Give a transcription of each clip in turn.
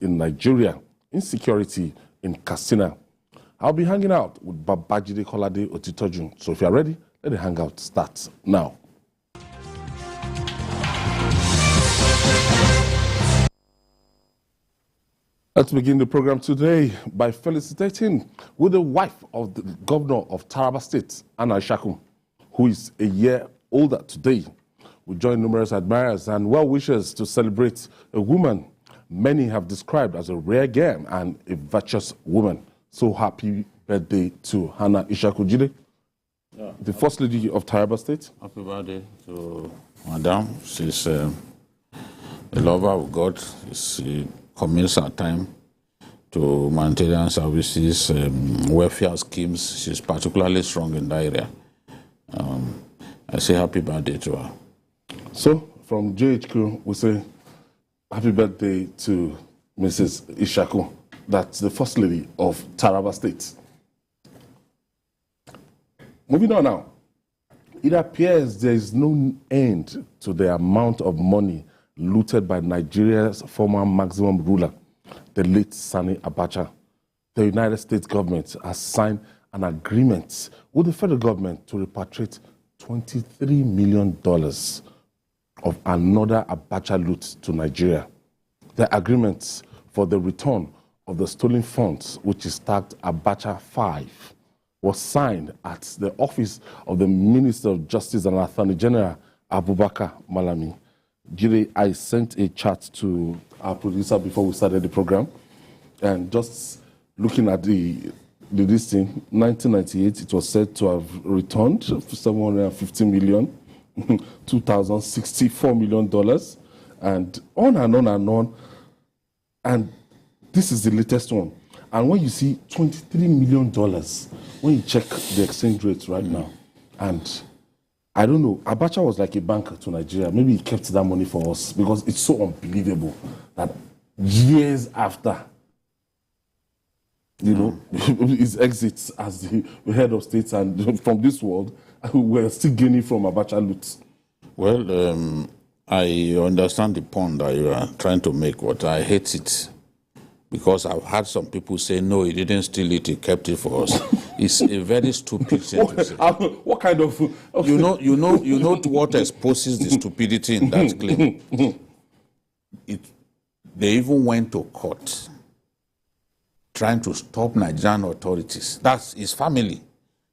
in Nigeria, Insecurity in Katsina. I'll be hanging out with Babajide Kolade Otitoju. So if you're ready, let the hangout start now. Let's begin the program today by felicitating with the wife of the governor of Taraba State, Anna Ishaku, who is a year older today. We join numerous admirers and well-wishers to celebrate a woman many have described as a rare gem and a virtuous woman. So happy birthday to Hannah Ishaku Jide, the First Lady of Taraba State. Happy birthday to Madam. She's a lover of God. She commits her time to humanitarian services, welfare schemes. She's particularly strong in that area. I say happy birthday to her. So, from JHQ, we say happy birthday to Mrs. Ishaku. That's the First Lady of Taraba State. Moving on now. It appears there is no end to the amount of money looted by Nigeria's former maximum ruler, the late Sani Abacha. The United States government has signed an agreement with the federal government to repatriate $23 million of another Abacha loot to Nigeria. The agreement for the return of the stolen funds, which is tagged Abacha 5, was signed at the office of the Minister of Justice and Attorney General, Abubakar Malami. Jide, I sent a chat to our producer before we started the program, and just looking at the listing, 1998, it was said to have returned $750 million, $2,064 million, and on and on and on. And this is the latest one. And when you see $23 million, when you check the exchange rates right now, and I don't know, Abacha was like a banker to Nigeria. Maybe he kept that money for us because it's so unbelievable that years after, you know, his exits as the head of state and from this world, we're still gaining from Abacha loot. Well, I understand the point that you are trying to make, but I hate it. Because I've had some people say, no, he didn't steal it, he kept it for us. It's a very stupid thing to say. What kind of... Okay. You know what exposes the stupidity in that claim? They even went to court trying to stop Nigerian authorities. That's his family.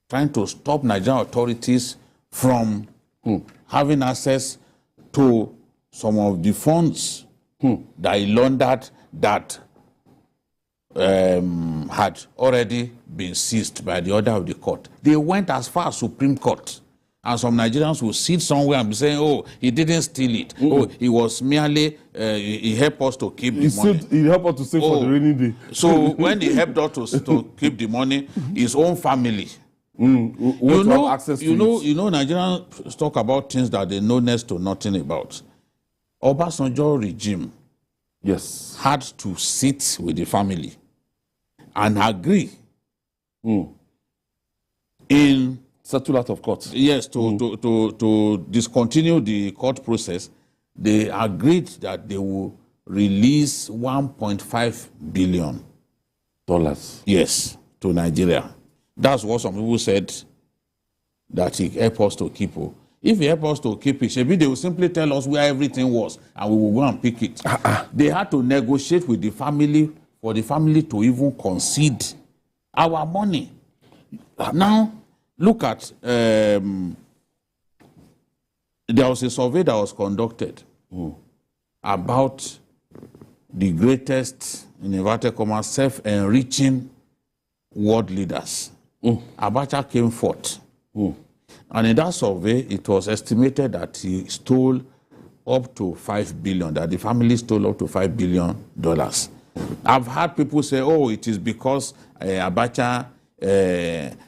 Trying to stop Nigerian authorities from having access to some of the funds that he laundered that had already been seized by the order of the court. They went as far as Supreme Court. And some Nigerians will sit somewhere and be saying, oh, he didn't steal it. Oh, he was merely, he helped us to keep the money. He helped us to save for the rainy day. So when he helped us to keep the money, his own family. You know, Nigerians talk about things that they know next to nothing about. Obasanjo regime had to sit with the family and agree in settle out of court. Yes, to discontinue the court process. They agreed that they will release $1.5 billion. Yes, to Nigeria. That's what some people said that he helped us to keep. If he helped us to keep it, maybe they will simply tell us where everything was and we will go and pick it. They had to negotiate with the family for the family to even concede our money. Now, look at, there was a survey that was conducted about the greatest, in inverted commas, self-enriching world leaders. Abacha came forth. And in that survey, it was estimated that he stole up to $5 billion, that the family stole up to $5 billion. I've heard people say, oh, it is because Abacha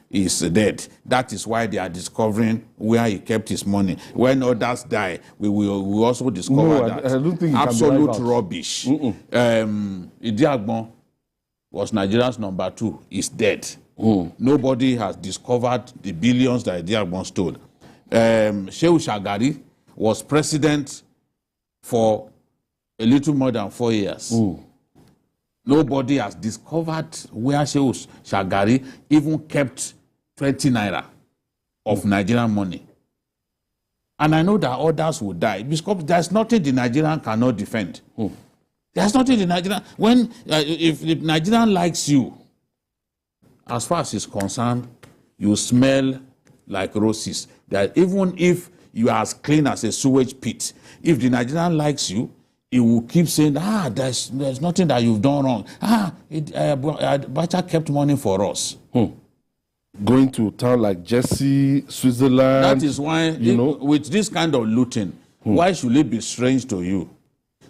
is dead. That is why they are discovering where he kept his money. When others die, we will also discover that. I don't think absolute rubbish. Idiagbon was Nigeria's number 2. He's dead. Nobody has discovered the billions that Idiagbon stole. Shehu Shagari was president for a little more than 4 years. Nobody has discovered where Shehu Shagari even kept 20 naira of Nigerian money. And I know that others will die because there's nothing the Nigerian cannot defend. There's nothing the Nigerian... If the Nigerian likes you, as far as it's concerned, you smell like roses. That even if you are as clean as a sewage pit, if the Nigerian likes you, he will keep saying, there's nothing that you've done wrong. Abacha kept money for us. Going to town like Jersey, Switzerland. That is why, with this kind of looting, why should it be strange to you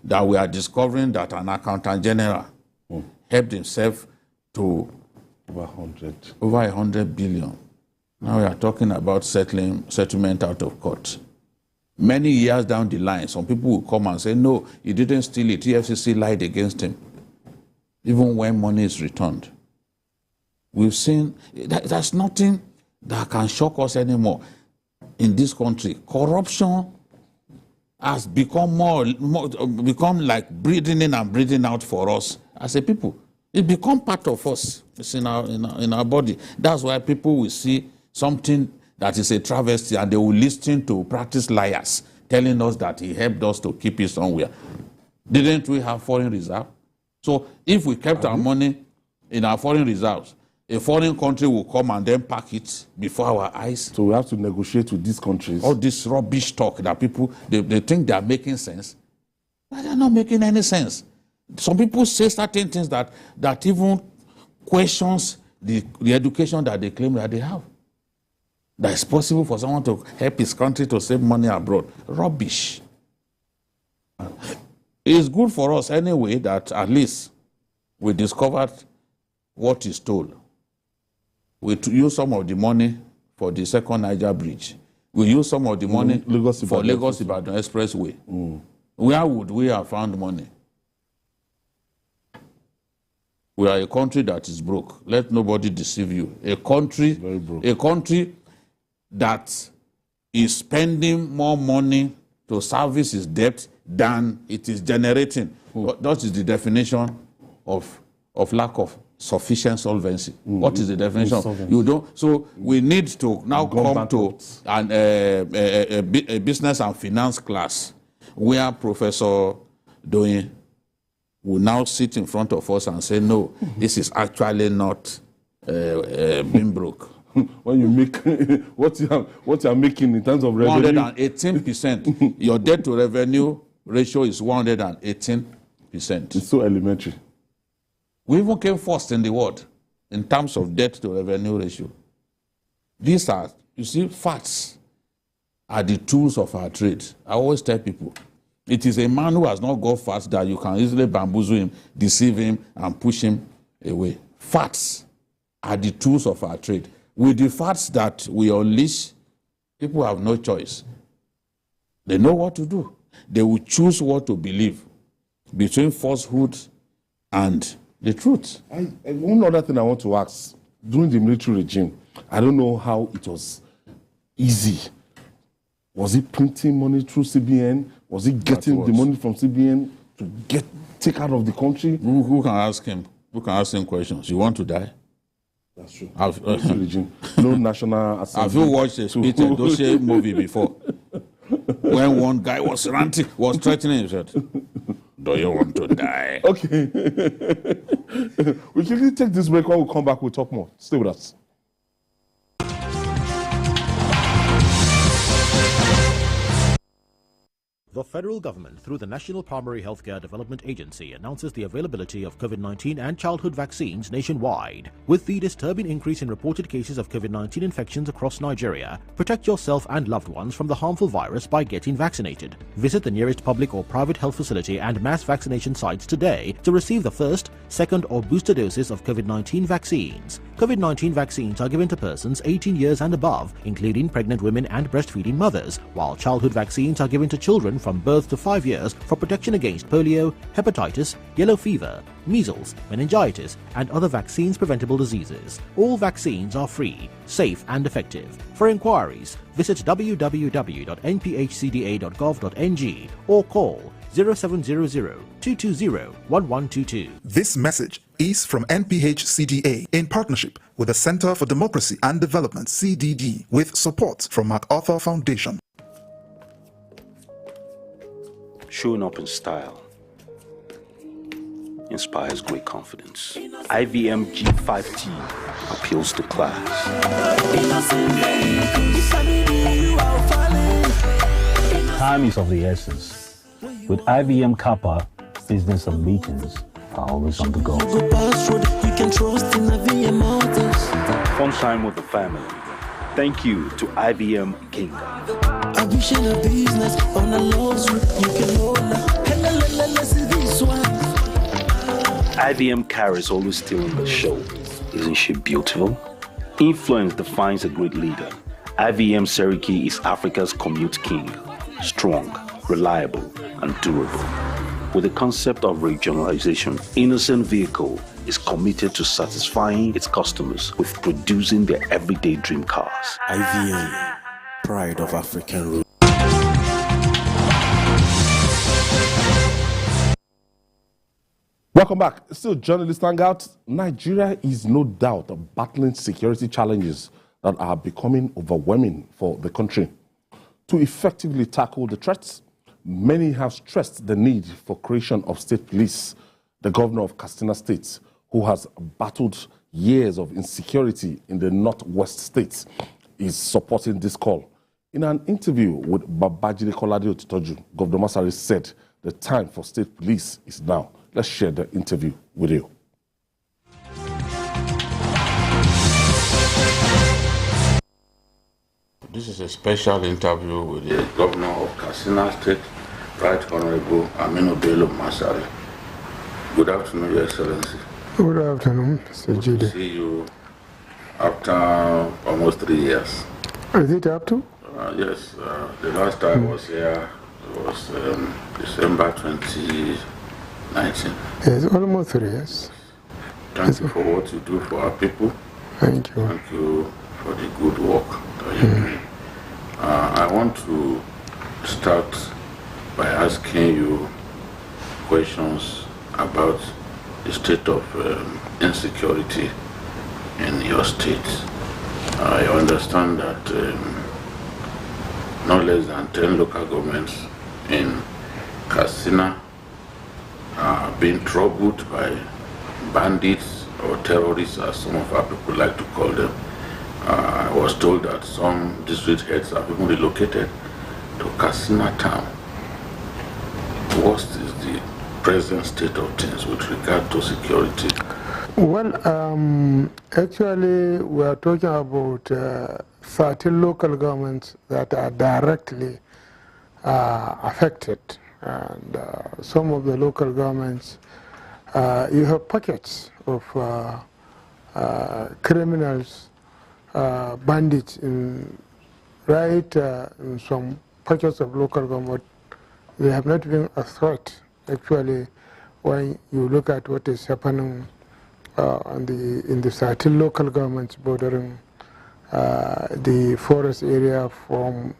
that we are discovering that an accountant general helped himself to over 100 billion. Now we are talking about settlement out of court. Many years down the line, some people will come and say, no, he didn't steal it. EFCC lied against him. Even when money is returned. We've seen, there's nothing that can shock us anymore in this country. Corruption has become become like breathing in and breathing out for us as a people. It become part of us. It's in our body. That's why people will see something that is a travesty and they will listen to practice liars telling us that he helped us to keep it somewhere. Didn't we have foreign reserve? So if we kept our money in our foreign reserves, a foreign country will come and then pack it before our eyes. So we have to negotiate with these countries. All this rubbish talk that people, they think they are making sense, but they're not making any sense. Some people say certain things that even questions the education that they claim that they have. That it's possible for someone to help his country to save money abroad. Rubbish. It's good for us anyway that at least we discovered what is told. We use some of the money for the second Niger Bridge. We use some of the money for Lagos-Ibadan Expressway. Where would we have found money? We are a country that is broke. Let nobody deceive you. A country that is spending more money to service its debt than it is generating. That is the definition of lack of sufficient solvency. What is the definition? You don't. So we need to now come to a business and finance class where Professor Doyin will now sit in front of us and say, no, this is actually not being broke. When you make what you are making in terms of revenue, 118%. Your debt to revenue ratio is 118%. It's so elementary. We even came first in the world in terms of debt to revenue ratio. These are, you see, facts are the tools of our trade. I always tell people, it is a man who has not got facts that you can easily bamboozle him, deceive him, and push him away. Facts are the tools of our trade. With the facts that we unleash, people have no choice. They know what to do. They will choose what to believe between falsehood and the truth. One other thing I want to ask, during the military regime, I don't know how it was easy. Was it printing money through CBN? Was it getting the money from CBN to take out of the country? Who can ask him? Who can ask him questions? You want to die? That's true. No national assembly. Have you watched a Peter Dossier movie before? When one guy was ranting, was threatening, he said, do you want to die? Okay. We can take this break. When we come back, we'll talk more. Stay with us. The federal government, through the National Primary Healthcare Development Agency, announces the availability of COVID-19 and childhood vaccines nationwide. With the disturbing increase in reported cases of COVID-19 infections across Nigeria, protect yourself and loved ones from the harmful virus by getting vaccinated. Visit the nearest public or private health facility and mass vaccination sites today to receive the first, second, or booster doses of COVID-19 vaccines. COVID-19 vaccines are given to persons 18 years and above, including pregnant women and breastfeeding mothers, while childhood vaccines are given to children from birth to 5 years for protection against polio, hepatitis, yellow fever, measles, meningitis, and other vaccines-preventable diseases. All vaccines are free, safe, and effective. For inquiries, visit www.nphcda.gov.ng or call 0700-220-1122. This message is from NPHCDA in partnership with the Center for Democracy and Development, CDD, with support from MacArthur Foundation. Showing up in style inspires great confidence. IVM G5T appeals to class. Time is of the essence. With IVM Kappa, business and meetings are always on the go. Fun time with the family. Thank you to IVM King. IVM carries always stealing the show. Isn't she beautiful? Influence defines a great leader. IVM Seriki is Africa's commute king. Strong, reliable, and durable. With the concept of regionalization, Innocent Vehicle is committed to satisfying its customers with producing their everyday dream cars. IVM, pride of African roots. Welcome back. Still journalist Hangout. Nigeria is no doubt battling security challenges that are becoming overwhelming for the country. To effectively tackle the threats, many have stressed the need for creation of state police. The governor of Katsina State, who has battled years of insecurity in the northwest states, is supporting this call. In an interview with Babajide Kolade Otitoju, Governor Masari said the time for state police is now. Let's share the interview with you. This is a special interview with the governor of Katsina State, Right Honorable Aminu Bello Masari. Good afternoon, Your Excellency. Good afternoon, Mr. Good to see you after almost 3 years. Is it up to? Yes, the last time I was here was December 2019. Yes, almost 3 years. Thank you for what you do for our people. Thank you. Thank you for the good work that you do. I want to start by asking you questions about the state of insecurity in your state. I understand that no less than 10 local governments in Katsina are being troubled by bandits or terrorists, as some of our people like to call them. I was told that some district heads have even relocated to Katsina town. What is the present state of things with regard to security? Well, actually, we are talking about 13 local governments that are directly affected. And some of the local governments, you have pockets of criminals, bandits in some pockets of local government. They have not been a threat, actually, when you look at what is happening in the 13 local governments bordering the forest area from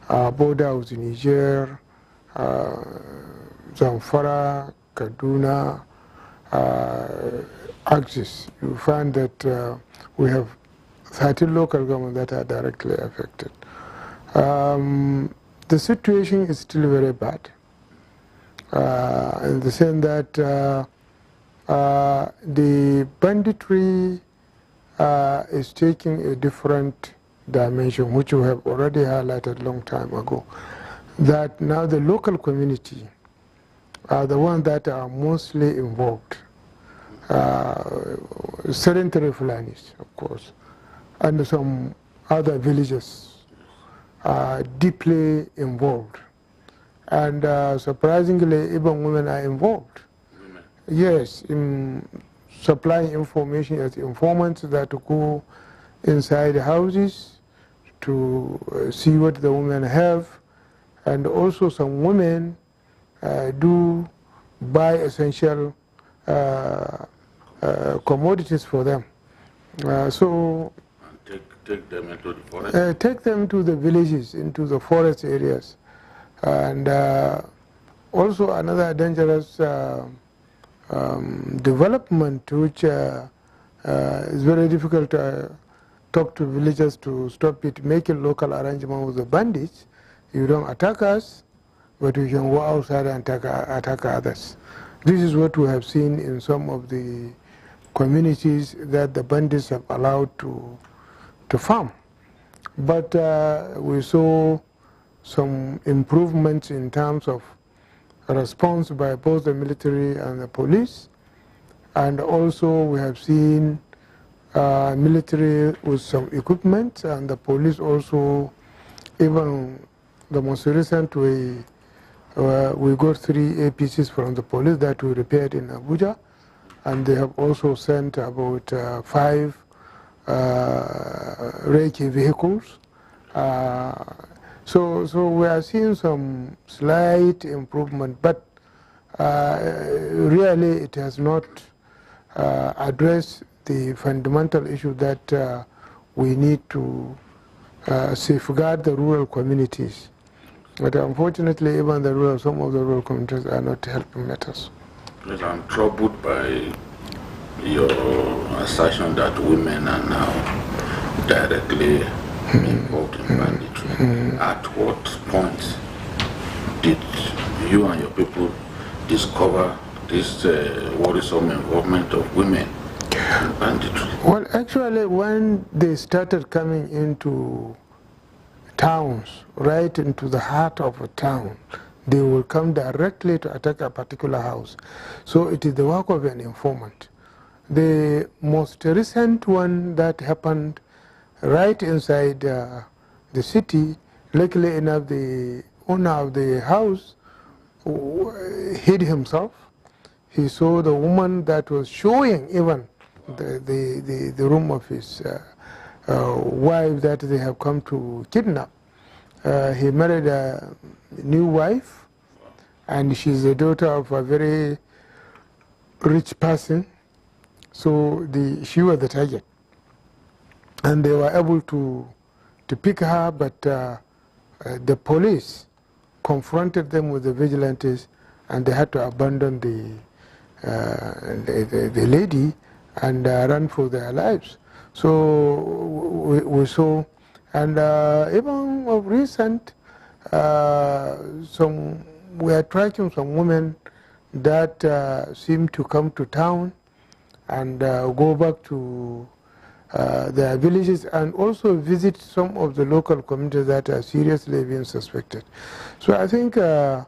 border with Niger, Zamfara, Kaduna, axis. You find that we have 13 local governments that are directly affected. The situation is still very bad, in the sense that the banditry is taking a different dimension, which we have already highlighted a long time ago, that now the local community are the ones that are mostly involved. Sedentary Fulanis, of course, and some other villages are deeply involved. And surprisingly, even women are involved. Women. Yes, in supplying information as informants that go inside houses to see what the women have. And also some women do buy essential commodities for them. Take them into the forest? Take them to the villages, into the forest areas. And also another dangerous development which is very difficult to talk to villagers to stop it, making local arrangement with the bandits. You don't attack us, but you can go outside and attack others. This is what we have seen in some of the communities that the bandits have allowed to farm. But we saw some improvements in terms of response by both the military and the police. And also we have seen military with some equipment, and the police also, even the most recent we got 3 APCs from the police that we repaired in Abuja, and they have also sent about 5 Reiki vehicles. So we are seeing some slight improvement, but really it has not addressed the fundamental issue that we need to safeguard the rural communities. But unfortunately, even some of the rural communities are not helping matters. Yes, I'm troubled by your assertion that women are now directly involved in banditry. At what point did you and your people discover this worrisome involvement of women in banditry? Well, actually, when they started coming into towns, right into the heart of a town, they will come directly to attack a particular house. So it is the work of an informant. The most recent one that happened right inside the city, luckily enough, the owner of the house hid himself. He saw the woman that was showing even the room of his wife that they have come to kidnap. He married a new wife, and she's the daughter of a very rich person. So she was the target, and they were able to pick her, but the police confronted them with the vigilantes, and they had to abandon the lady and run for their lives. So we saw, and even of recent, we are tracking some women that seem to come to town and go back to their villages, and also visit some of the local communities that are seriously being suspected. So I think we are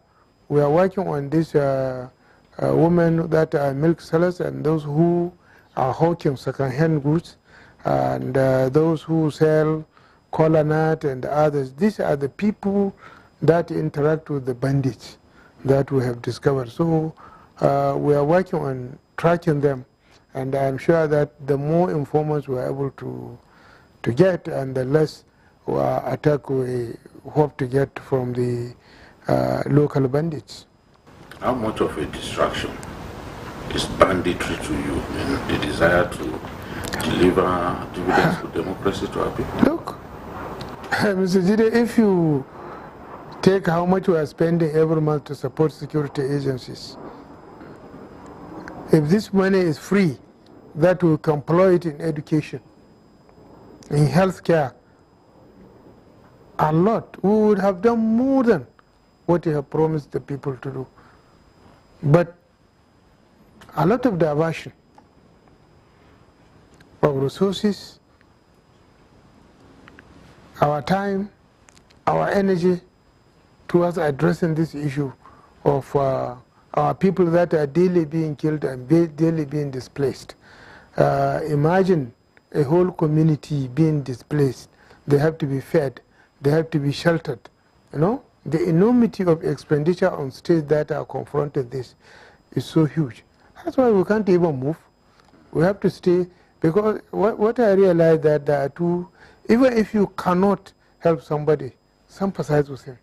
working on these women that are milk sellers, and those who are hawking second-hand goods, and those who sell cola nut and others. These are the people that interact with the bandits that we have discovered. So we are working on tracking them, and I'm sure that the more informants we are able to get, and the less attack we hope to get from the local bandits. How much of a distraction is banditry to you in the desire to deliver dividends to democracy to our people? Look, Mr. Jide, if you take how much we are spending every month to support security agencies, if this money is free, that we can employ it in education, in healthcare, a lot. We would have done more than what we have promised the people to do. But a lot of diversion of resources, our time, our energy towards addressing this issue of our people that are daily being killed and daily being displaced. Imagine a whole community being displaced. They have to be fed, they have to be sheltered. You know, the enormity of expenditure on states that are confronted this is so huge. That's why we can't even move. We have to stay, because what I realized that there are two, even if you cannot help somebody, sympathize with him.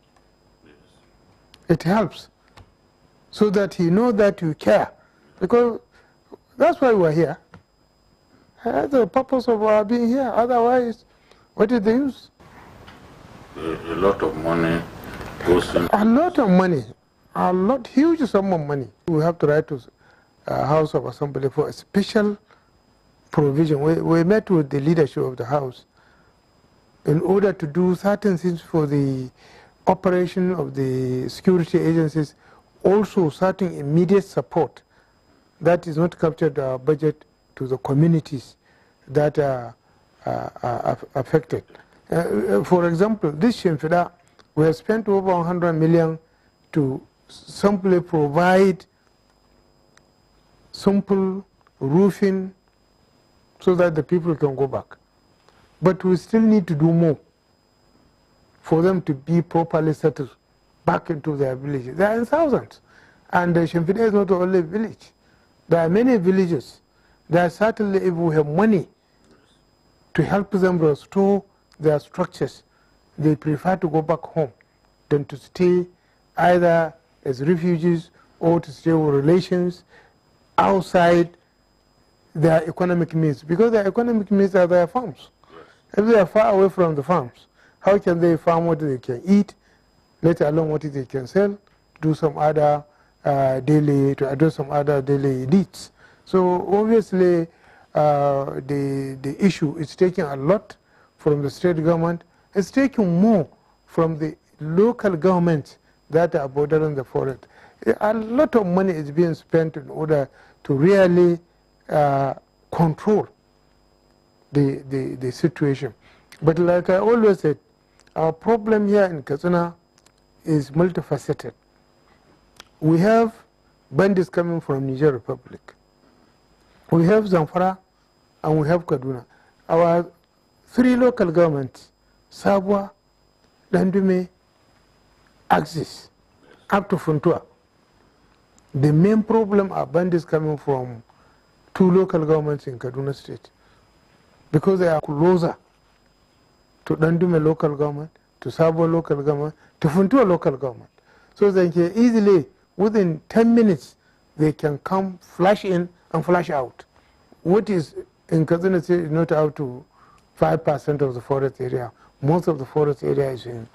It helps, so that he knows that you care, because that's why we're here. That's the purpose of our being here. Otherwise, what is the use? A lot of money goes in. A lot of money. a lot, huge sum of money. We have to write to House of Assembly for a special provision. We met with the leadership of the House in order to do certain things for the operation of the security agencies, also certain immediate support that is not captured in our budget to the communities that are affected. For example, this Shemfida, we have spent over 100 million to simply provide simple roofing so that the people can go back. But we still need to do more for them to be properly settled back into their villages. There are in thousands. And Shemfida is not the only village. There are many villages. There are certainly, if we have money to help them restore their structures, they prefer to go back home than to stay either as refugees or to stay with relations outside their economic means, because their economic means are their farms. If they are far away from the farms, how can they farm what they can eat, let alone what they can sell, do some other to address some other daily needs? So obviously the issue is taking a lot from the state government. It's taking more from the local governments that are bordering the forest. A lot of money is being spent in order to really control the situation. But like I always said, our problem here in Katsina is multifaceted. We have bandits coming from Niger Republic. We have Zamfara and we have Kaduna. Our three local governments, Sabwa, Landume, Axis, up to Funtua. The main problem are bandits coming from two local governments in Kaduna State, because they are closer to Landume local government, to Sabwa local government, to Funtua local government. So they can easily, within 10 minutes, they can come, flash in and flash out. What is in Katsina State is not out to 5% of the forest area. Most of the forest area is in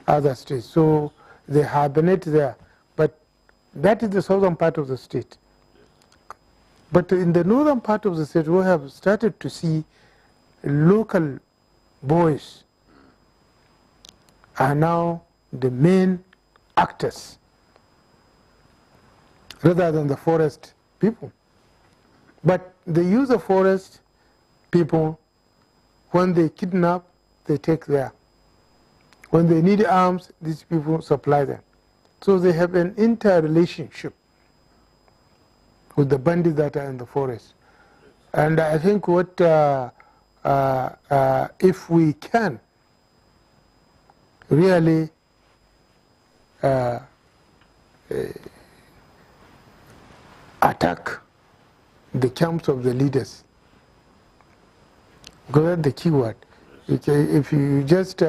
other states. So they hibernate there. But that is the southern part of the state. But in the northern part of the state, we have started to see local boys are now the main actors rather than the forest people. But they use the forest people. When they kidnap, they take there. When they need arms, these people supply them. So they have an interrelationship with the bandits that are in the forest. And I think what, if we can really attack the camps of the leaders, because that's the key word. If you just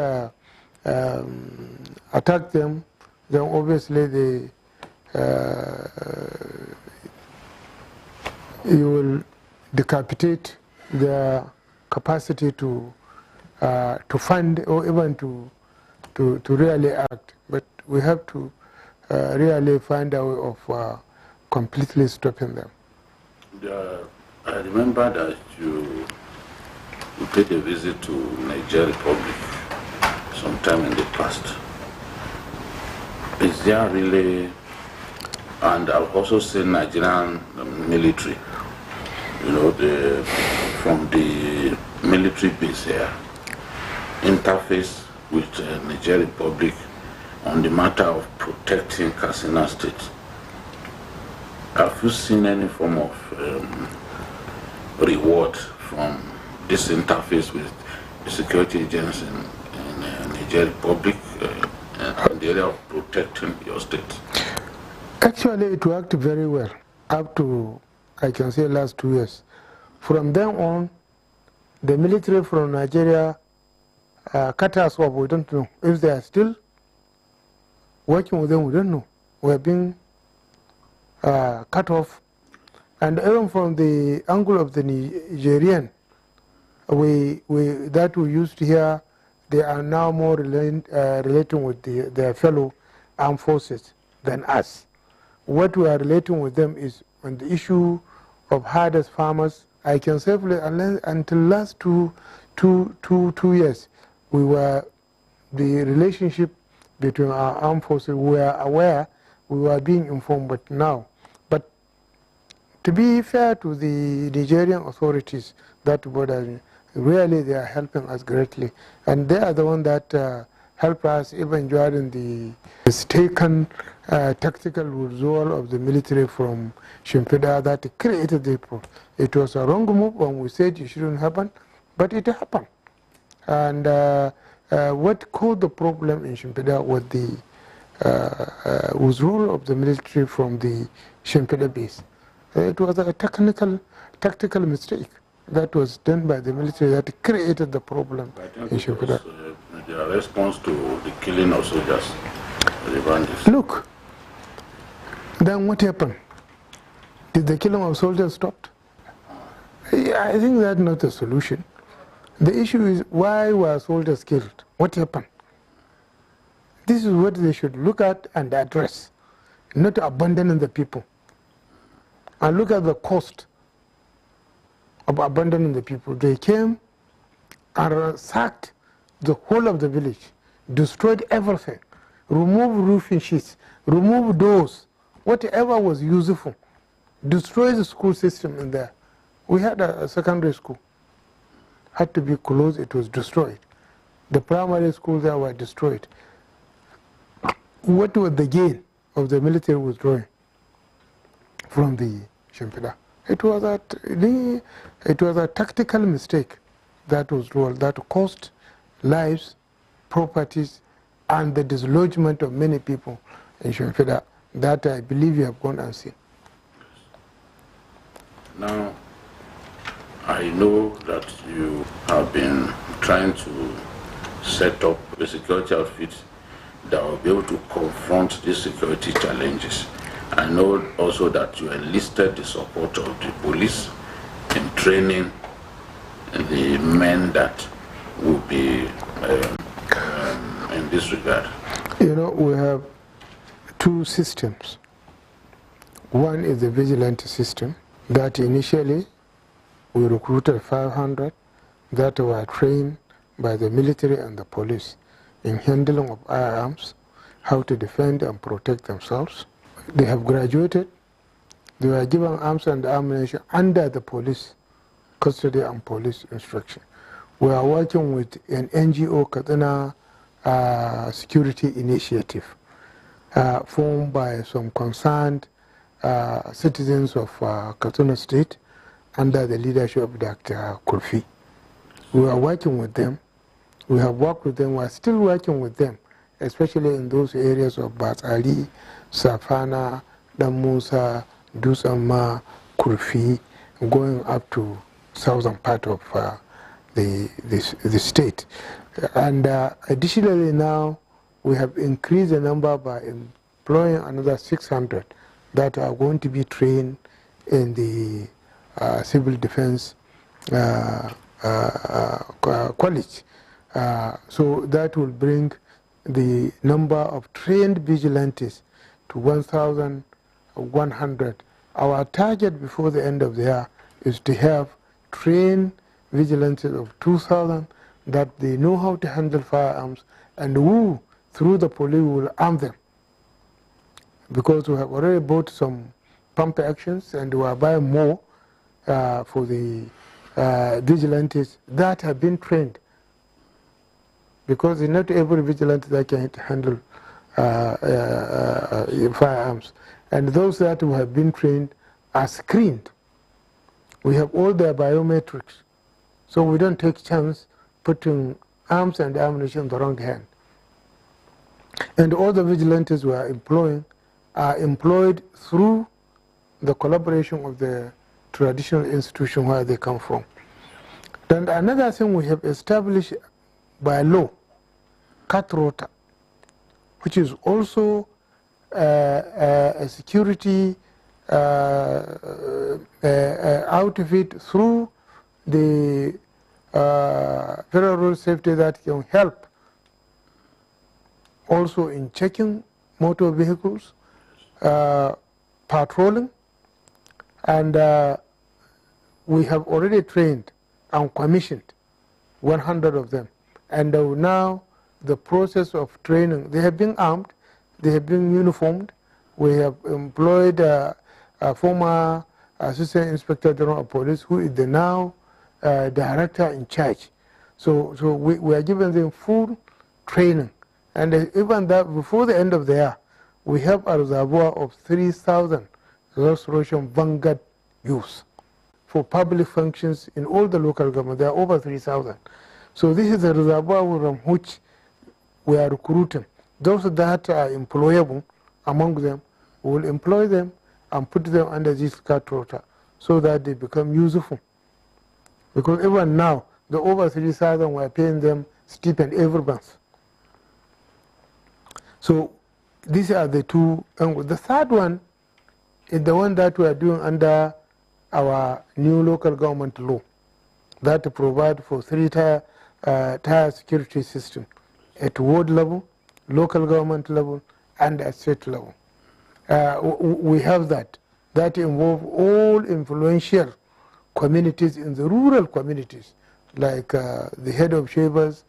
attack them, then obviously you will decapitate their capacity to fund or even to really act. But we have to really find a way of completely stopping them. I remember that you paid a visit to Niger Republic sometime in the past. Is there really, and I've also seen Nigerian military, you know, from the military base here, interface with Niger Republic on the matter of protecting Katsina State. Have you seen any form of reward from this interface with the security agencies in Niger Republic in the area of protecting your state? Actually, it worked very well up to, I can say, last 2 years. From then on, the military from Nigeria cut us off. We don't know if they are still working with them. We don't know. We are being cut off. And even from the angle of the Nigerian, that we used to hear, they are now more relating with their fellow armed forces than us. What we are relating with them is on the issue of hardest farmers. I can safely, until last two years, the relationship between our armed forces, we were aware, we were being informed, but now. But to be fair to the Nigerian authorities, that bothers me. Really, they are helping us greatly. And they are the ones that help us even during the mistaken tactical withdrawal of the military from Shimpedah that created the problem. It was a wrong move when we said it shouldn't happen, but it happened. And what caused the problem in Shimpedah was the withdrawal of the military from the Shimpedah base. It was a tactical mistake that was done by the military that created the problem in Shimpedah. Their response to the killing of soldiers, the bandits. Look, then what happened? Did the killing of soldiers stop? Yeah, I think that's not a solution. The issue is, why were soldiers killed? What happened? This is what they should look at and address, not abandoning the people. And look at the cost of abandoning the people. They came and sacked the whole of the village, destroyed everything, removed roofing sheets, removed doors, whatever was useful, destroyed the school system in there. We had a secondary school, had to be closed, it was destroyed. The primary schools there were destroyed. What was the gain of the military withdrawing from the Shimpedah? It was a tactical mistake that was rolled, that cost lives, properties, and the dislodgement of many people in Shimpedah that I believe you have gone and seen. Now, I know that you have been trying to set up a security outfit that will be able to confront these security challenges. I know also that you enlisted the support of the police in training the men that will be in this regard. You know, we have two systems. One is the vigilante system that initially we recruited 500 that were trained by the military and the police in handling of firearms, how to defend and protect themselves. They have graduated. They were given arms and ammunition under the police custody and police instruction. We are working with an NGO, Katsina Security Initiative, formed by some concerned citizens of Katsina State under the leadership of Dr. Kurfi. We are working with them. We have worked with them. We are still working with them, especially in those areas of Batsali, Safana, Damusa, Dusama, Kurfi, going up to southern part of the state. And additionally now, we have increased the number by employing another 600 that are going to be trained in the civil defense college. So that will bring the number of trained vigilantes to 1,100. Our target before the end of the year is to have trained vigilantes of 2,000 that they know how to handle firearms and who, through the police, will arm them. Because we have already bought some pump actions and we are buying more for the vigilantes that have been trained. Because not every vigilante that can handle firearms. And those that have been trained are screened. We have all their biometrics. So we don't take chance putting arms and ammunition in the wrong hand. And all the vigilantes we are employing are employed through the collaboration of the traditional institution where they come from. Then another thing we have established by law, cut rota, which is also a security outfit through the Federal Road Safety that can help also in checking motor vehicles patrolling, and we have already trained and commissioned 100 of them. And now the process of training, they have been armed, they have been uniformed. We have employed a former Assistant Inspector General of Police, who is the now director in charge. So we are giving them full training. And even that, before the end of the year, we have a reservoir of 3,000 restoration vanguard youths for public functions in all the local government. There are over 3,000. So this is a reservoir from which we are recruiting. Those that are employable among them, we will employ them and put them under this cut rota so that they become useful. Because even now, the over 3,000, we are paying them stipend every month. So these are the two angles. The third one is the one that we are doing under our new local government law that provide for three-tier security system at ward level, local government level, and at state level. We have that involve all influential communities in the rural communities, like the head of shavers,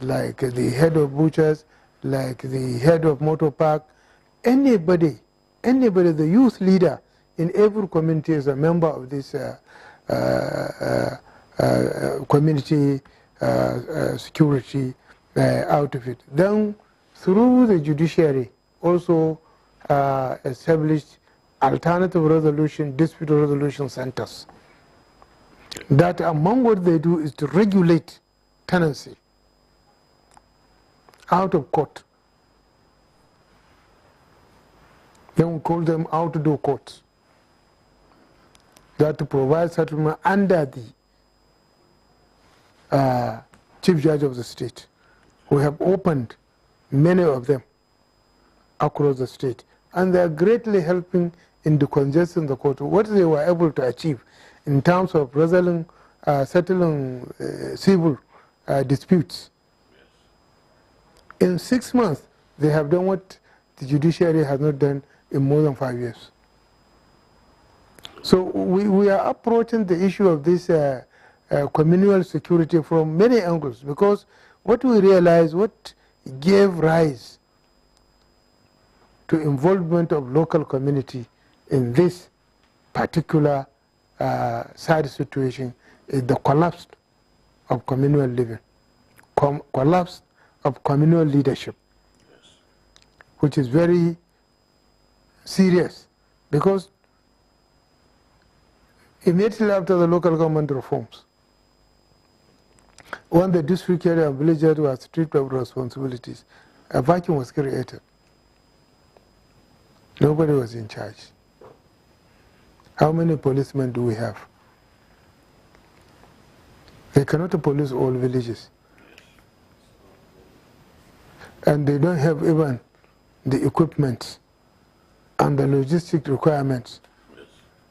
like the head of butchers, like the head of motor park. Anybody, the youth leader in every community is a member of this community security outfit. Then through the judiciary also established alternative resolution, dispute resolution centers. That among what they do is to regulate tenancy out of court. Then we call them outdoor courts. That to provide settlement under the Chief Judge of the state. We have opened many of them across the state, and they are greatly helping in decongesting the court. What they were able to achieve in terms of settling civil disputes. In 6 months, they have done what the judiciary has not done in more than 5 years. So we are approaching the issue of this communal security from many angles, because what we realize, what gave rise to involvement of local community in this particular sad situation is the collapse of communal living, collapse of communal leadership, which is very serious, because immediately after the local government reforms, when the district area and village were stripped of responsibilities, a vacuum was created. Nobody was in charge. How many policemen do we have? They cannot police all villages. And they don't have even the equipment and the logistic requirements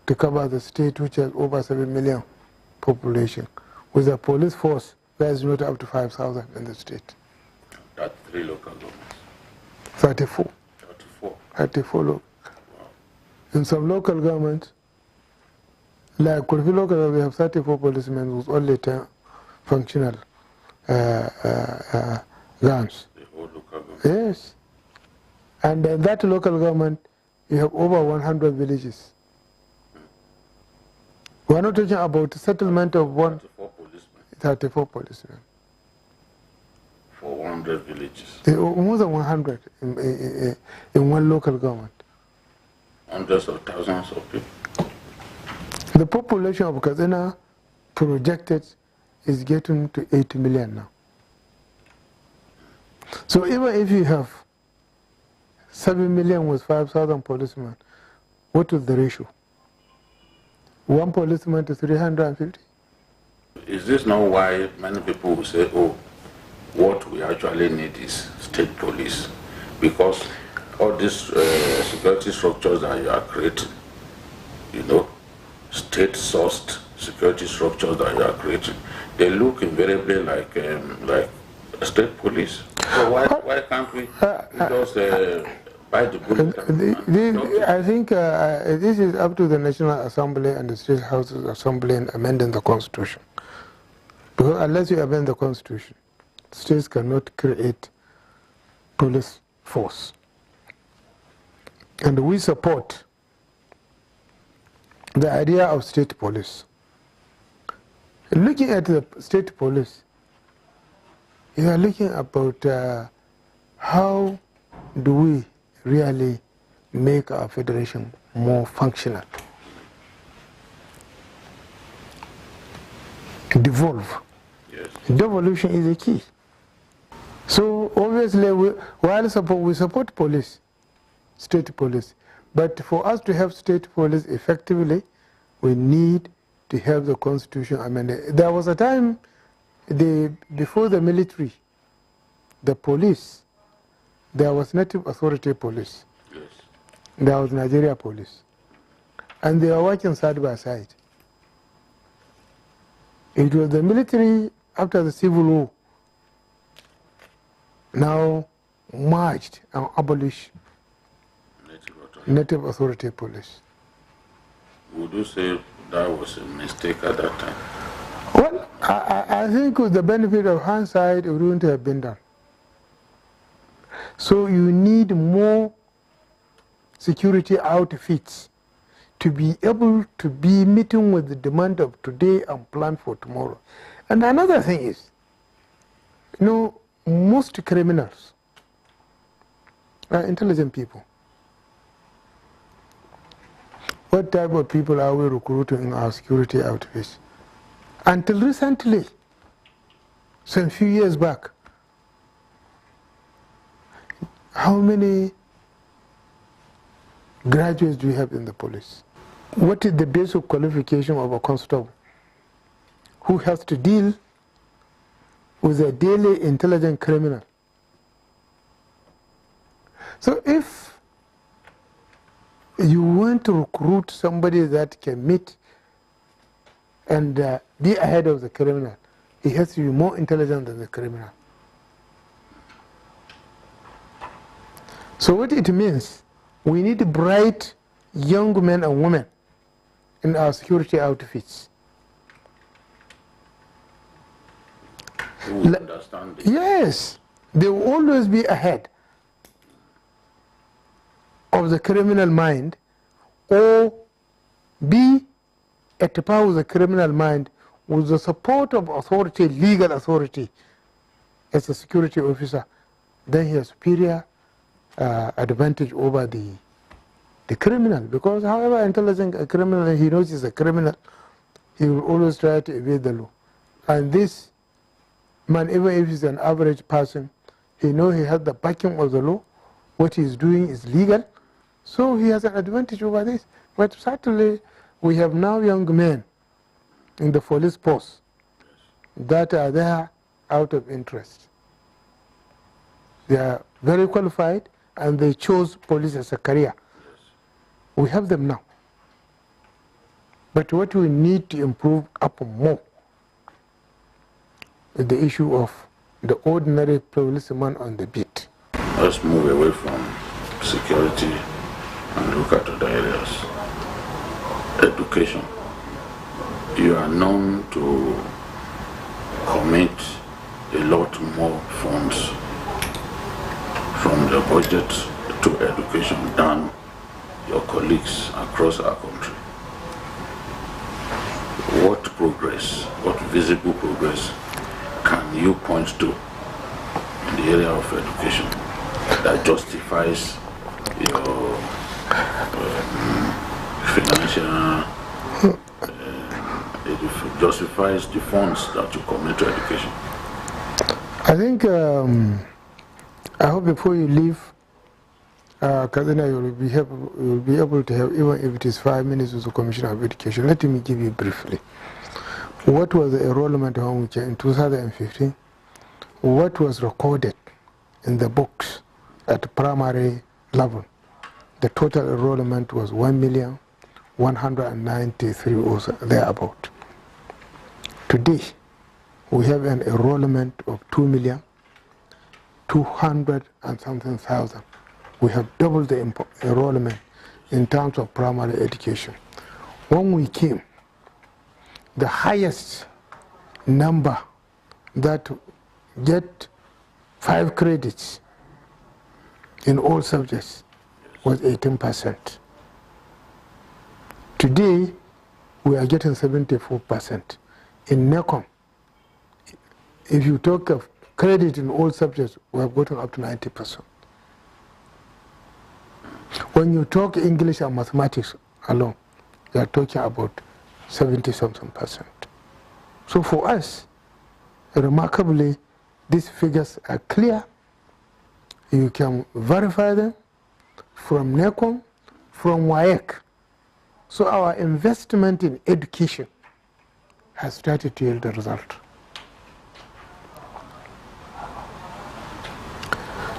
to cover the state, which has over 7 million population, with a police force that is not up to 5,000 in the state. That's 3 local governments. 34. 34. 34 local. Wow. In some local governments, like Kurfi local, we have 34 policemen with only 10 functional guns. The whole local government? Yes. And in that local government, you have over 100 villages. We are not talking about the settlement of 34 policemen. 34 policemen. For 100 villages. More than 100 in one local government. Hundreds of thousands of people. The population of Katsina projected is getting to 80 million now. So even if you have 7 million with 5,000 policemen, what is the ratio? 1 policeman to 350? Is this not why many people will say, oh, what we actually need is state police? Because all these security structures that you are creating, you know, state-sourced security structures that you are creating, they look invariably like state police. So why can't we just By the bullet. I think this is up to the National Assembly and the State Houses Assembly in amending the Constitution. Because unless you amend the Constitution, states cannot create police force. And we support the idea of state police. Looking at the state police, you are looking about how do we really make our federation more functional. Devolve. Yes. Devolution is a key. So obviously, while we support police, state police, but for us to have state police effectively, we need to have the Constitution amended. There was a time before the military, the police, there was Native Authority Police. Yes. There was Nigeria Police. And they were working side by side. It was the military after the Civil War now merged and abolished Native Authority Police. Would you say that was a mistake at that time? Well, I think with the benefit of hindsight, it wouldn't have been done. So you need more security outfits to be able to be meeting with the demand of today and plan for tomorrow. And another thing is, most criminals are intelligent people. What type of people are we recruiting in our security outfits? Until recently, some few years back, how many graduates do we have in the police? What is the basic qualification of a constable who has to deal with a daily intelligent criminal? So if you want to recruit somebody that can meet and be ahead of the criminal, he has to be more intelligent than the criminal. So what it means, we need bright young men and women in our security outfits. Who understand it? Yes, they will always be ahead of the criminal mind, or be at the power of the criminal mind with the support of authority, legal authority, as a security officer. Then he has superior advantage over the criminal, because however intelligent a criminal, he knows he's a criminal, he will always try to evade the law. And this man, even if he's an average person, he knows he has the backing of the law, what he's doing is legal, so he has an advantage over this. But certainly we have now young men in the police force that are there out of interest. They are very qualified and they chose police as a career. We have them now. But what we need to improve upon more is the issue of the ordinary policeman on the beat. Let's move away from security and look at other areas. Education. You are known to commit a lot more funds from the budget to education than your colleagues across our country. What progress, what visible progress can you point to in the area of education that justifies your financial, it justifies the funds that you commit to education? I think, I hope before you leave Katsina, you will be able to have, even if it is 5 minutes with the Commissioner of Education. Let me give you briefly. What was the enrollment in 2015? What was recorded in the books at primary level? The total enrollment was 1,193,000 or thereabout. Today, we have an enrollment of 2,200,000 and something thousand. we have doubled the enrollment in terms of primary education. When we came, the highest number that get 5 credits in all subjects was 18%. Today, we are getting 74%. In NECOM, if you talk of credit in all subjects, we have gotten up to 90%. When you talk English and mathematics alone, you are talking about 70-something%. So for us, remarkably, these figures are clear. You can verify them from NECOM, from WAEC. So our investment in education has started to yield a result.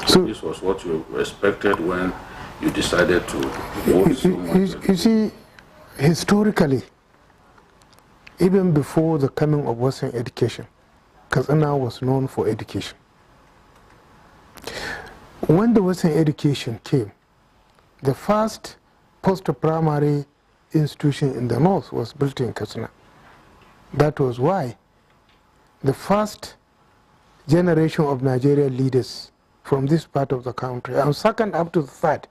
So this was what you expected when you decided to vote so much? You see, historically, even before the coming of Western education, Katsina was known for education. When the Western education came, the first post-primary institution in the north was built in Katsina. That was why the first generation of Nigerian leaders from this part of the country, and second up to the third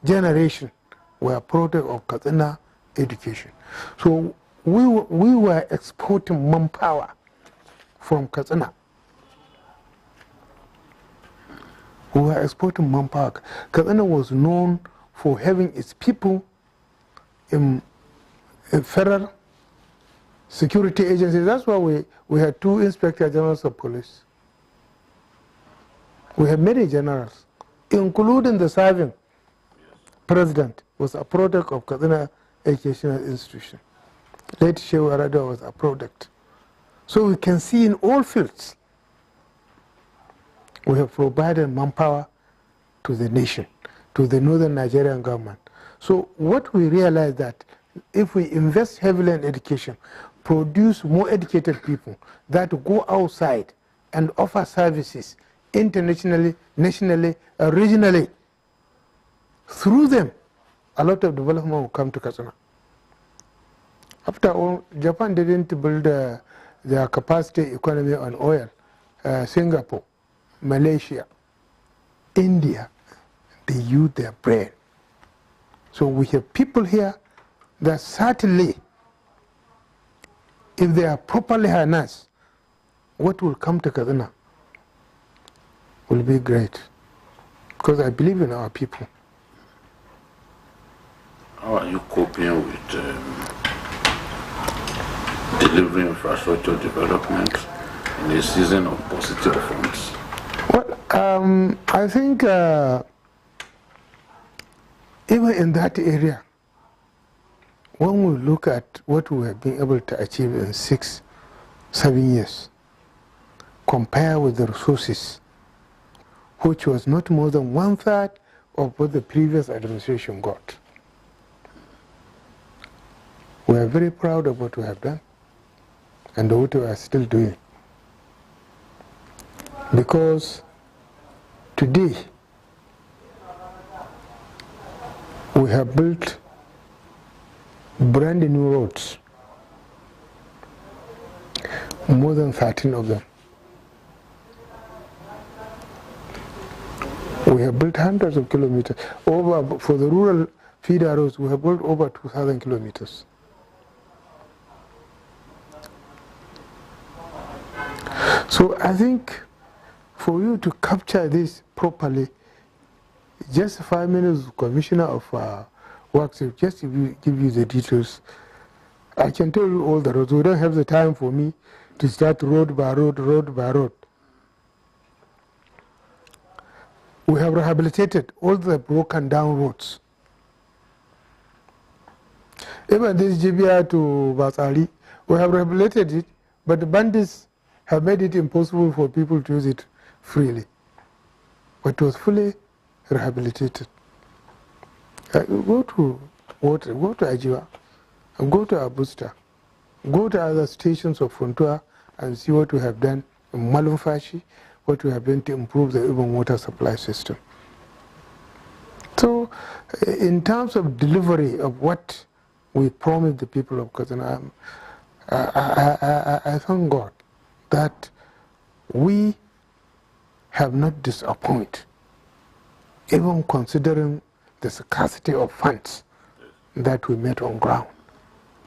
generation, were product of Katsina education. So we were exporting manpower from Katsina. We were exporting manpower. Katsina was known for having its people in federal security agencies. That's why we had 2 inspector generals of police. We have many generals, including the serving president was a product of Katsina Educational Institution. Late Shehu Arado was a product. So we can see in all fields, we have provided manpower to the nation, to the northern Nigerian government. So what we realize that if we invest heavily in education, produce more educated people that go outside and offer services internationally, nationally, regionally, through them, a lot of development will come to Katsina. After all, Japan didn't build their capacity economy on oil. Singapore, Malaysia, India, they use their brain. So we have people here that certainly, if they are properly harnessed, what will come to Katsina will be great. Because I believe in our people. How are you coping with delivering infrastructure development in a season of positive reforms? Well, I think even in that area, when we look at what we have been able to achieve in 6-7 years, compare with the resources, which was not more than 1/3 of what the previous administration got. We are very proud of what we have done and what we are still doing. Because today, we have built brand new roads, more than 13 of them. We have built hundreds of kilometers. For the rural feeder roads, we have built over 2,000 kilometers. So I think for you to capture this properly, just 5 minutes, Commissioner of Works, just to give you the details. I can tell you all the roads. We don't have the time for me to start road by road, road by road. We have rehabilitated all the broken down roads. Even this GBR to Basari, we have rehabilitated it, but the bandits have made it impossible for people to use it freely. But it was fully rehabilitated. Go to Ajiwa, and go to Abusta, go to other stations of Funtua and see what we have done in Malumfashi, what we have done to improve the urban water supply system. So, in terms of delivery of what we promised the people of Katsina, I thank God that we have not disappointed, even considering the scarcity of funds that we met on ground.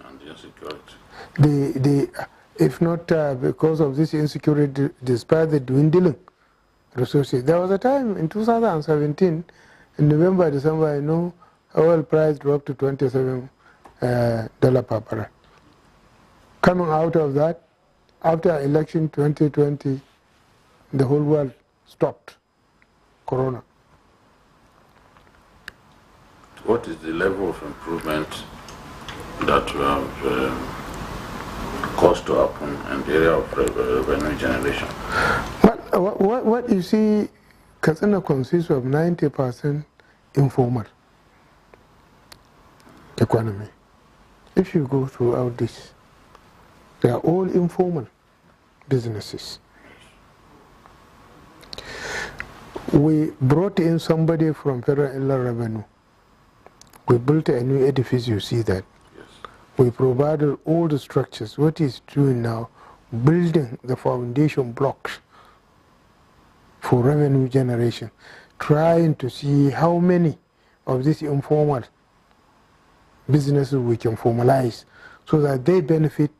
And the insecurity. If not because of this insecurity, despite the dwindling resources, there was a time in 2017, in November, December, I know oil price dropped to $27 per barrel. Coming out of that, after election 2020, the whole world stopped Corona. What is the level of improvement that you have caused to happen in the area of revenue generation? Well, what you see, Katsina consists of 90% informal economy. If you go throughout this, they are all informal businesses. We brought in somebody from Federal Inland Revenue. We built a new edifice, you see that. Yes. We provided all the structures. What he's doing now, building the foundation blocks for revenue generation, trying to see how many of these informal businesses we can formalize so that they benefit,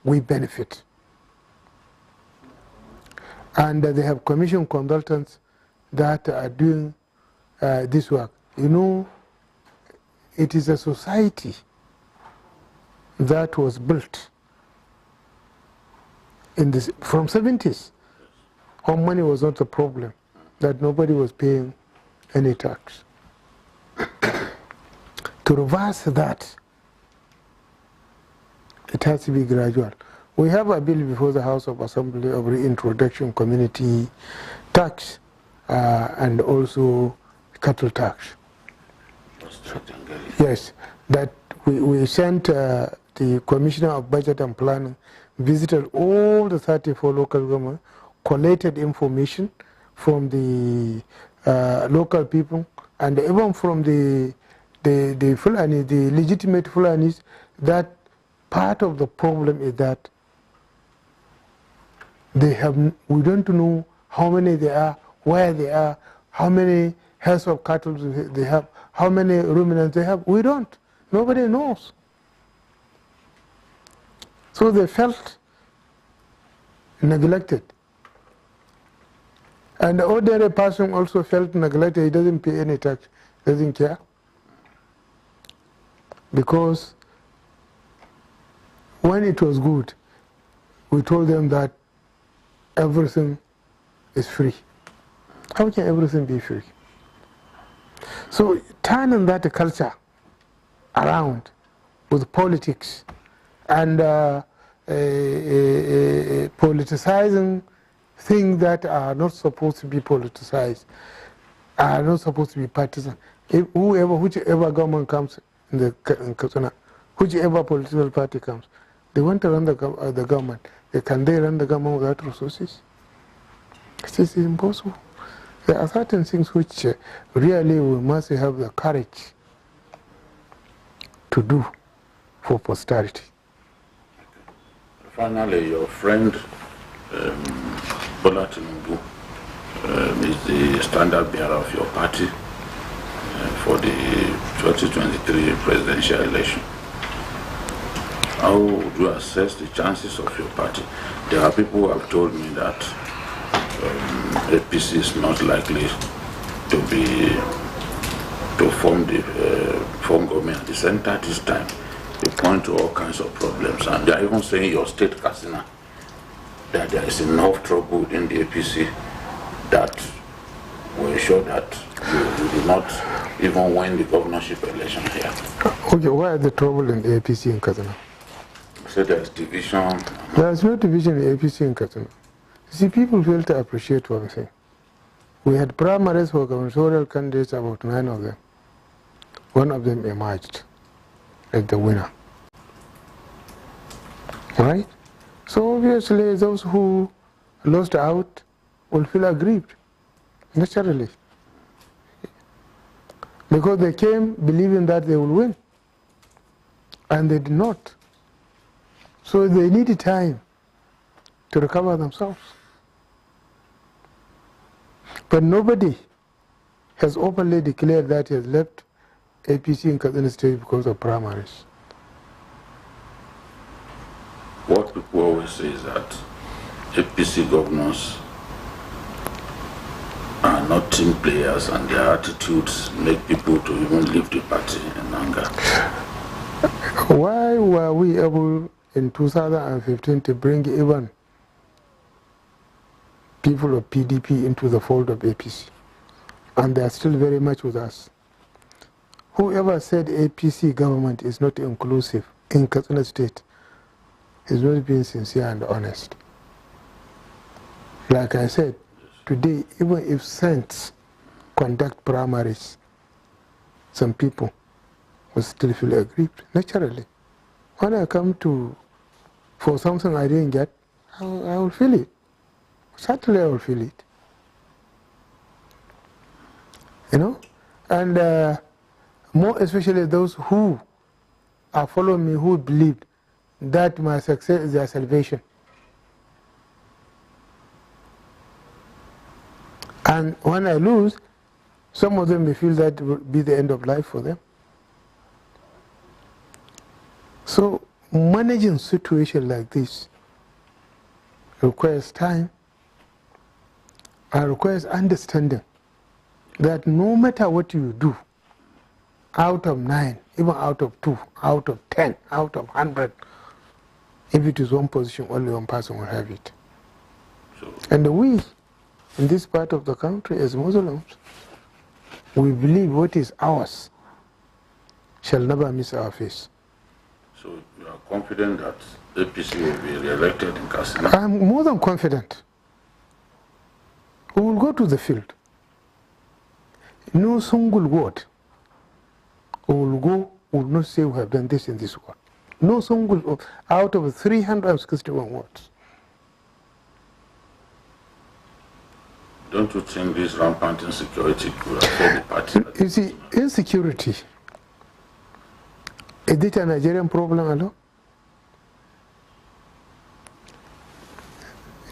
we benefit. And they have commissioned consultants that are doing this work. You know, it is a society that was built in this from 70s. How money was not a problem, that nobody was paying any tax. To reverse that, it has to be gradual. We have a bill before the House of Assembly of reintroduction community tax and also cattle tax. Yes, that we sent the Commissioner of Budget and Planning, visited all the 34 local governments, collated information from the local people and even from the Fulani, the legitimate Fulanis, that part of the problem is that we don't know how many they are, where they are, how many herds of cattle they have, how many ruminants they have. We don't. Nobody knows. So they felt neglected. And the ordinary person also felt neglected. He doesn't pay any tax, doesn't care. Because when it was good, we told them that everything is free. How can everything be free? So turning that culture around with politics and politicizing things that are not supposed to be politicized, are not supposed to be partisan. Whichever government comes in Katsina, whichever political party comes, they want to run the government. Can they run the government without resources? It is impossible. There are certain things which really we must have the courage to do for posterity. Finally, your friend Bola Tinubu is the standard bearer of your party for the 2023 presidential election. How would you assess the chances of your party? There are people who have told me that APC is not likely to form government at the center this time. They point to all kinds of problems, and they are even saying your state, Katsina, that there is enough trouble in the APC that will ensure that you do not even win the governorship election here. Okay, why is the trouble in the APC in Katsina? So there's division. There is no division in the APC in Katsina. See, people fail to appreciate one thing. We had primaries for gubernatorial candidates, about 9 of them. One of them emerged as the winner. Right? So obviously those who lost out will feel aggrieved, naturally. Because they came believing that they will win. And they did not. So they needed time to recover themselves. But nobody has openly declared that he has left APC in Katsina State because of primaries. What people always say is that APC governors are not team players and their attitudes make people to even leave the party in anger. Why were we able in 2015 to bring even people of PDP into the fold of APC? And they are still very much with us. Whoever said APC government is not inclusive in Katsina State is not being sincere and honest. Like I said, today, even if saints conduct primaries, some people will still feel aggrieved, naturally. When I come for something I didn't get, I will feel it. Certainly I will feel it. You know? And more especially those who are following me, who believed that my success is their salvation. And when I lose, some of them may feel that will be the end of life for them. So managing a situation like this requires time and requires understanding that no matter what you do, out of 9, even out of 2, out of 10, out of 100, if it is one position, only one person will have it. And we, in this part of the country, as Muslims, we believe what is ours shall never miss our face. So you are confident that APC will be re-elected in Katsina? I'm more than confident. We will go to the field. No single word we will go, we will not say we have done this in this word. No single out of 361 words. Don't you think this rampant insecurity could affect the party? You see, insecurity, is it a Nigerian problem alone?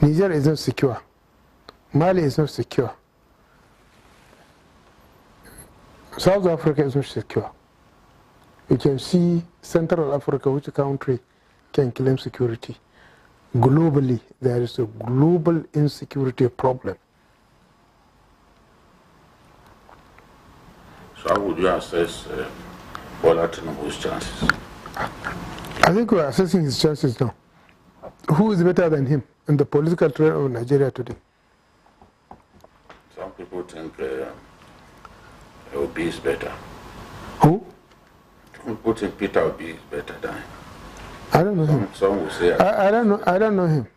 Niger is not secure. Mali is not secure. South Africa is not secure. You can see Central Africa, which country can claim security. Globally, there is a global insecurity problem. So how would you assess Bola Tinubu's chances? I think we are assessing his chances now. Who is better than him in the political terrain of Nigeria today? Some people think Obi is better. Who? Some people think Peter Obi is better than him. I don't know him. Some will say I don't know him.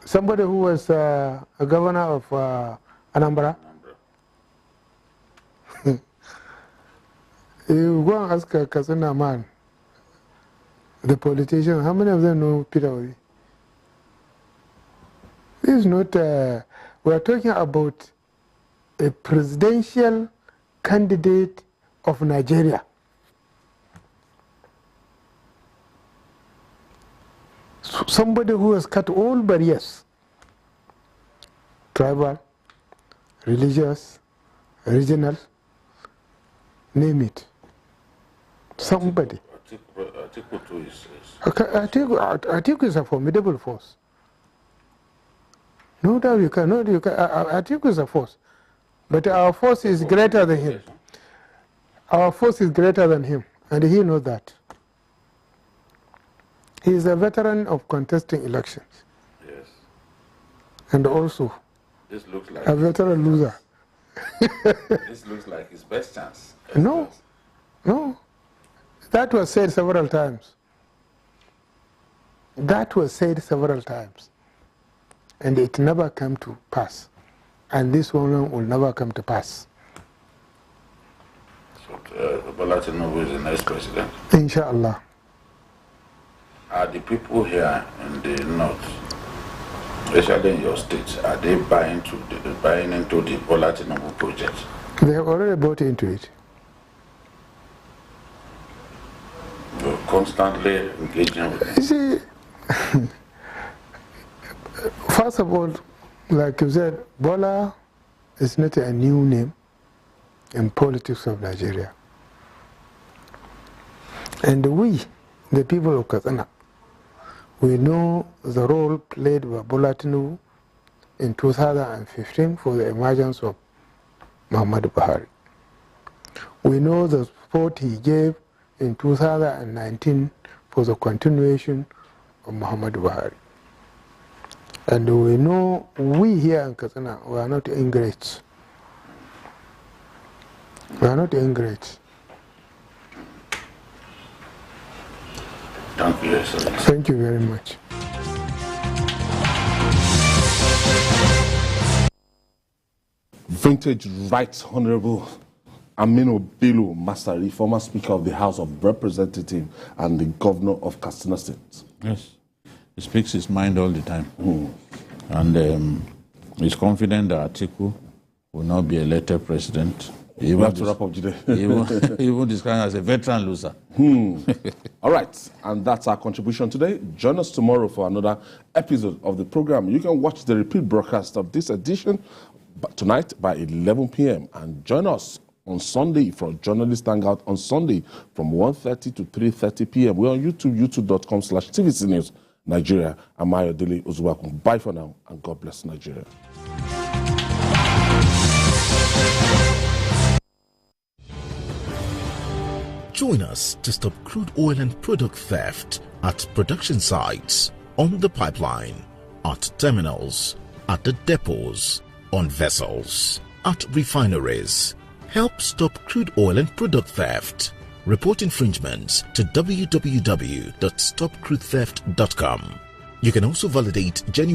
Somebody who was a governor of Anambra. You go and ask a Katsina man, the politician, how many of them know Peter Obi? This is not, we are talking about a presidential candidate of Nigeria. Somebody who has cut all barriers, tribal, religious, regional, name it. Somebody. Atiku is a formidable force. No doubt you can. Atiku is a force. But our force is greater than him. Our force is greater than him. And he knows that. He is a veteran of contesting elections. Yes. And also this looks like a veteran loser. This looks like his best chance. No. That was said several times. That was said several times. And it never came to pass. And this one will never come to pass. So Bola Tinubu is the next president? Inshallah. Are the people here in the north, especially in your state, are they buying into the Bola Tinubu project? They have already bought into it. You're constantly engaging with them. You see, first of all, like you said, Bola is not a new name in politics of Nigeria. And we, the people of Katsina, we know the role played by Bola Tinubu in 2015 for the emergence of Muhammadu Buhari. We know the support he gave in 2019 for the continuation of Muhammadu Buhari. And we know we here in Katsina, we are not ingrates. We are not ingrates. Thank you, Excellency. Thank you very much. Vintage Rights Honorable Aminu Bello Masari, former Speaker of the House of Representatives and the Governor of Katsina State. Yes. He speaks his mind all the time. And he's confident that Atiku will not be elected president. We have to wrap up today. Even described as a veteran loser. All right, and that's our contribution today. Join us tomorrow for another episode of the program. You can watch the repeat broadcast of this edition tonight by 11 p.m. and join us on Sunday for Journalist Hangout on Sunday from 1:30 to 3:30 p.m. We're on YouTube, youtube.com/TVC News Nigeria. I'm Ayodele Ozuwakun. Bye for now, and God bless Nigeria. Join us to stop crude oil and product theft at production sites, on the pipeline, at terminals, at the depots, on vessels, at refineries. Help stop crude oil and product theft. Report infringements to www.stopcrudetheft.com. You can also validate genuine